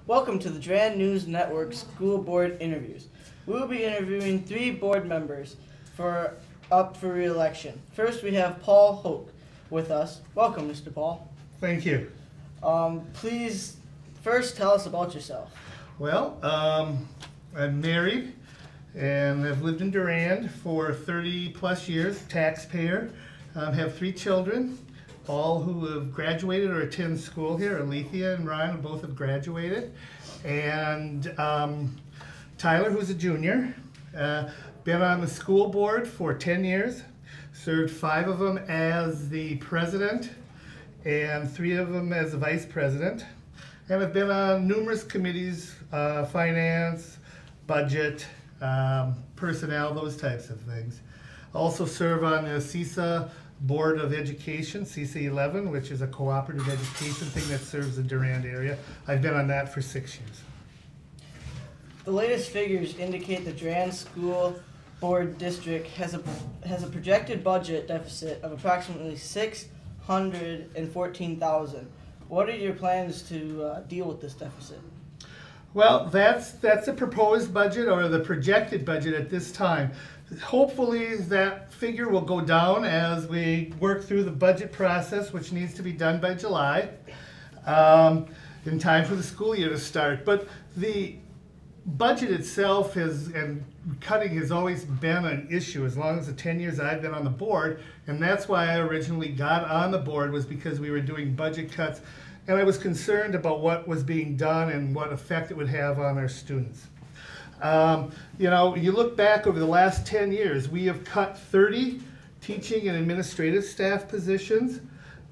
Welcome to the Durand News Network School Board Interviews. We will be interviewing 3 board members up for re-election. First, we have Paul Hoch with us. Welcome, Mr. Paul. Thank you. Please first tell us about yourself. Well, I'm married and I've lived in Durand for 30 plus years, taxpayer. Have 3 children, all who have graduated or attend school here. Alethea and Ryan both have graduated. And Tyler, who's a junior, been on the school board for 10 years, served 5 of them as the president and 3 of them as the vice president. And I've been on numerous committees, finance, budget, personnel, those types of things. Also serve on the CISA Board of Education, CISA 11, which is a cooperative education thing that serves the Durand area. I've been on that for 6 years. The latest figures indicate the Durand School Board District has a projected budget deficit of approximately $614,000. What are your plans to deal with this deficit? Well, that's a proposed budget or the projected budget at this time. Hopefully that figure will go down as we work through the budget process, which needs to be done by July, in time for the school year to start. But the budget itself and cutting has always been an issue as long as the 10 years I've been on the board, and that's why I originally got on the board, was because we were doing budget cuts and I was concerned about what was being done and what effect it would have on our students. You know, you look back over the last 10 years, we have cut 30 teaching and administrative staff positions,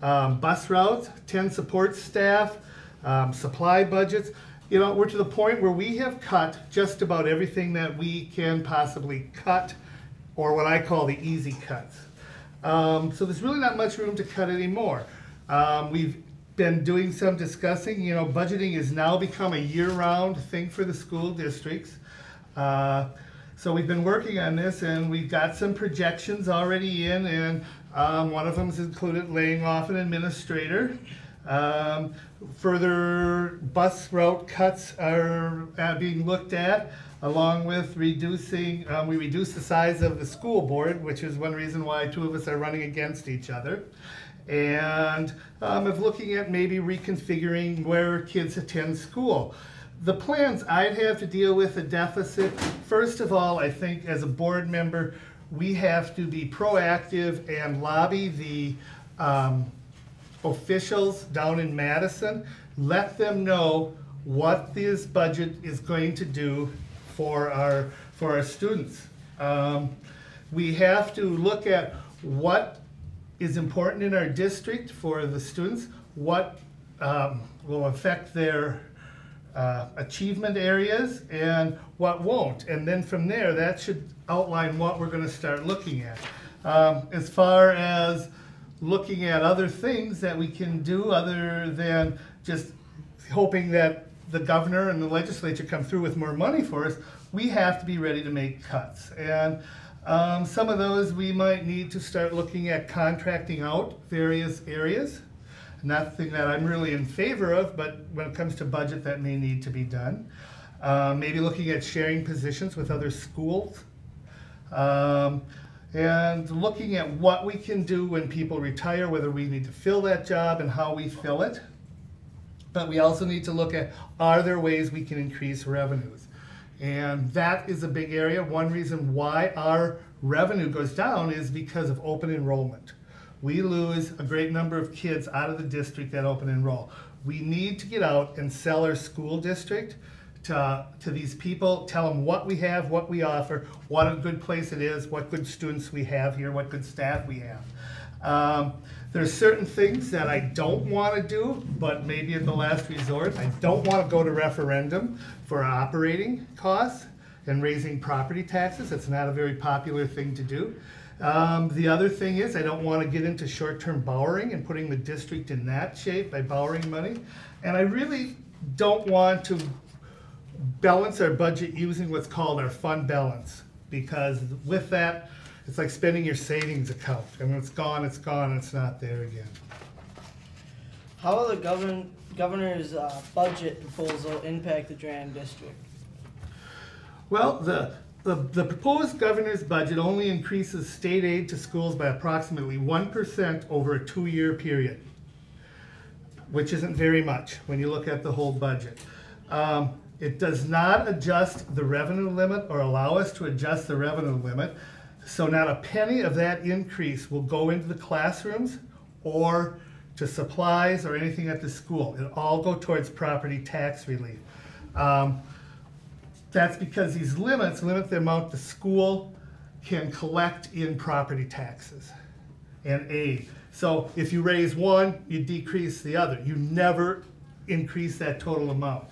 bus routes, 10 support staff, supply budgets. You know, we're to the point where we have cut just about everything that we can possibly cut, or what I call the easy cuts. So there's really not much room to cut anymore. We've been doing some discussing. You know, budgeting has now become a year-round thing for the school districts. So we've been working on this, and we've got some projections already in, and one of them has included laying off an administrator. Further bus route cuts are being looked at, along with reducing, we reduced the size of the school board, which is one reason why 2 of us are running against each other. And of looking at maybe reconfiguring where kids attend school. The plans I'd have to deal with a deficit, first of all, I think as a board member, we have to be proactive and lobby the officials down in Madison, let them know what this budget is going to do for our students. We have to look at what is important in our district for the students, what will affect their achievement areas and what won't. And then from there, that should outline what we're going to start looking at. As far as looking at other things that we can do other than just hoping that the governor and the legislature come through with more money for us, we have to be ready to make cuts. And some of those we might need to start looking at contracting out various areas. Nothing that I'm really in favor of, but when it comes to budget, that may need to be done. Maybe looking at sharing positions with other schools. And looking at what we can do when people retire, whether we need to fill that job and how we fill it. But we also need to look at, are there ways we can increase revenues? And that is a big area. One reason why our revenue goes down is because of open enrollment. We lose a great number of kids out of the district that open enroll. We need to get out and sell our school district to these people, tell them what we have, what we offer, what a good place it is, what good students we have here, what good staff we have. There's certain things that I don't want to do, but maybe at the last resort. I don't want to go to referendum for operating costs and raising property taxes. It's not a very popular thing to do. The other thing is I don't want to get into short-term borrowing and putting the district in that shape by borrowing money. And I really don't want to balance our budget using what's called our fund balance, because with that, it's like spending your savings account. And when it's gone, it's not there again. How will governor's budget proposal impact the Durand district? Well, the proposed governor's budget only increases state aid to schools by approximately 1% over a 2-year period, which isn't very much when you look at the whole budget. It does not adjust the revenue limit or allow us to adjust the revenue limit. So not a penny of that increase will go into the classrooms or to supplies or anything at the school. It'll all go towards property tax relief. That's because these limits limit the amount the school can collect in property taxes and aid. So if you raise one, you decrease the other. You never increase that total amount.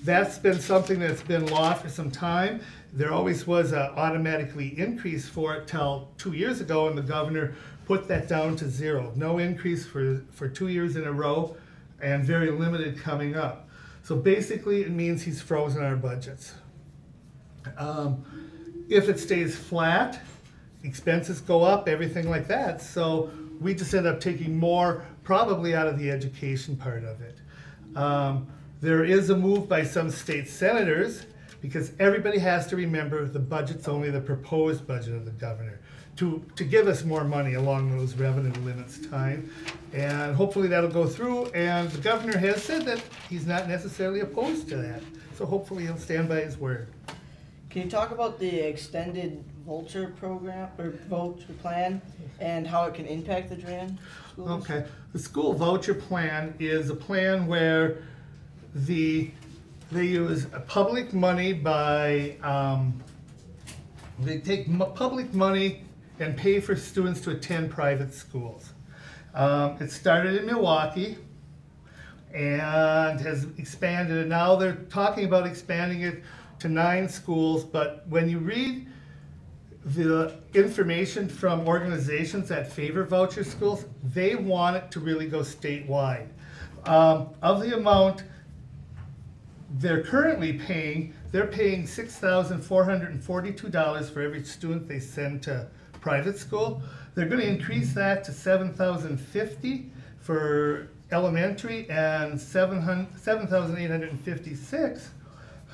That's been something that's been law for some time. There always was an automatically increase for it till 2 years ago, and the governor put that down to 0. No increase for 2 years in a row, and very limited coming up. So basically it means he's frozen our budgets. If it stays flat, expenses go up, everything like that. So we just end up taking more probably out of the education part of it. There is a move by some state senators, because everybody has to remember the budget's only the proposed budget of the governor, to give us more money along those revenue limits time. And hopefully that'll go through, and the governor has said that he's not necessarily opposed to that. So hopefully he'll stand by his word. Can you talk about the extended voucher program or voucher plan and how it can impact the Durand schools? Okay, the school voucher plan is a plan where they use public money by, they take public money and pay for students to attend private schools. It started in Milwaukee and has expanded, and now they're talking about expanding it to 9 schools, but when you read the information from organizations that favor voucher schools, they want it to really go statewide. Of the amount they're currently paying, they're paying $6,442 for every student they send to private school. They're going to increase that to $7,050 for elementary and $7,856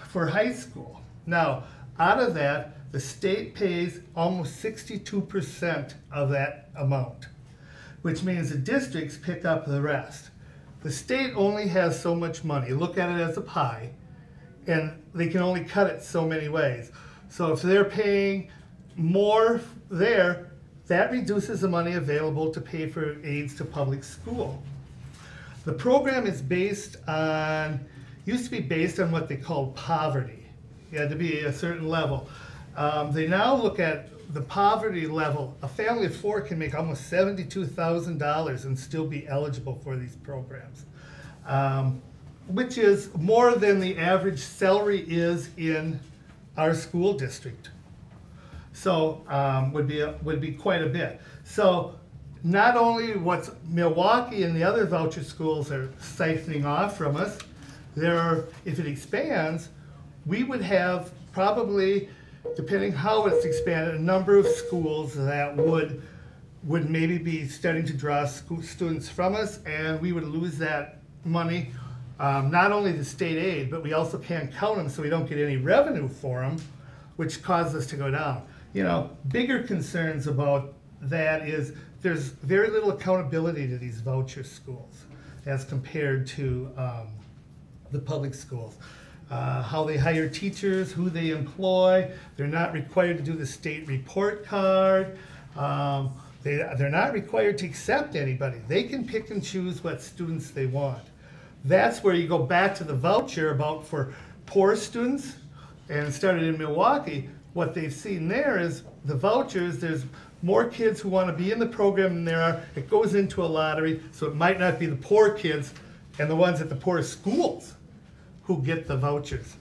for high school. Now, out of that, the state pays almost 62% of that amount, which means the districts pick up the rest. The state only has so much money. Look at it as a pie, and they can only cut it so many ways. So if they're paying more there, that reduces the money available to pay for aids to public school. The program is based on, used to be based on what they called poverty. You had to be a certain level. They now look at the poverty level. A family of 4 can make almost $72,000 and still be eligible for these programs, which is more than the average salary is in our school district. So would be quite a bit. So not only what's Milwaukee and the other voucher schools are siphoning off from us, if it expands, we would have probably, depending how it's expanded, a number of schools that would maybe be starting to draw students from us, and we would lose that money. Not only the state aid, but we also can't count them, so we don't get any revenue for them, which causes us to go down. You know, bigger concerns about that is there's very little accountability to these voucher schools as compared to the public schools. How they hire teachers, who they employ. They're not required to do the state report card. They're not required to accept anybody. They can pick and choose what students they want. That's where you go back to the voucher about for poor students, and started in Milwaukee. What they've seen there is the vouchers, there's more kids who want to be in the program than there are. It goes into a lottery, so it might not be the poor kids and the ones at the poorest schools who get the vouchers.